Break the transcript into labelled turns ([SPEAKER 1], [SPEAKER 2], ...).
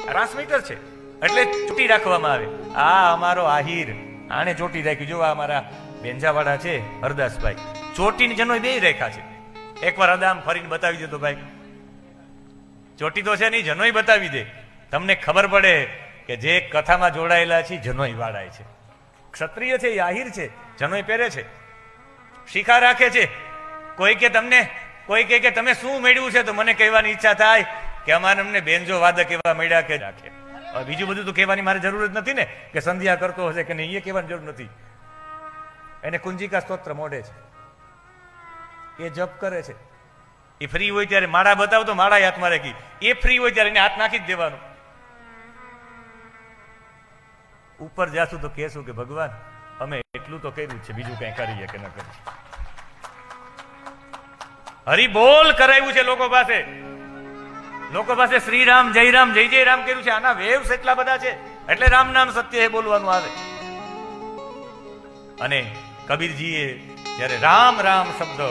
[SPEAKER 1] Transmitter છે, એટલે ચોટી રાખવામાં આવે. આ અમારો આહિર આને ચોટી રાખ્યું. જો આ અમારા બેંજાવાળા છે હરદાસભાઈ, ચોટીને જનોય બે રેખા છે. એકવાર અદામ ફરીને બતાવી દેતો ભાઈ, ચોટી તો છે નહીં, જનોય બતાવી દે. તમને ખબર પડે કે જે કથામાં જોડાયેલા છે જનોય વાળાય છે. ક્ષત્રિય છે, એ આહિર છે, જનોય પહેરે છે, શિખા રાખે છે. કોઈ કે તમે શું મેળવ્યું છે, તો મને કહેવાની ઈચ્છા થાય કે અમારે અમને બેન્જો વાદક એવા મળ્યા કે રાખે. બીજું બધું તો કહેવાની મારે જરૂર જ નથી ને, કે સંધ્યા કરતો હશે કે નહીં, એ કહેવાની જરૂર નથી. એને કુંજિકા સ્તોત્ર મોઢે છે, એ જપ કરે છે. એ ફ્રી હોય ત્યારે માળા બતાવતો, માળા હાથમાં રાખી. એ ફ્રી હોય ત્યારે એને હાથ નાખી જ દેવાનું. ઉપર જાશું તો કહેશું કે ભગવાન અમે એટલું તો કર્યું છે, બીજું કઈ કરીએ કે ન કરીએ. હરિબોલ કરાવ્યું છે લોકો પાસે શ્રીરામ જય રામ જય જય રામ કર્યું છે. આના વેવ્સ એટલા બધા છે, એટલે રામ નામ સત્ય એ બોલવાનું આવે. અને કબીરજીએ જયારે રામ રામ શબ્દ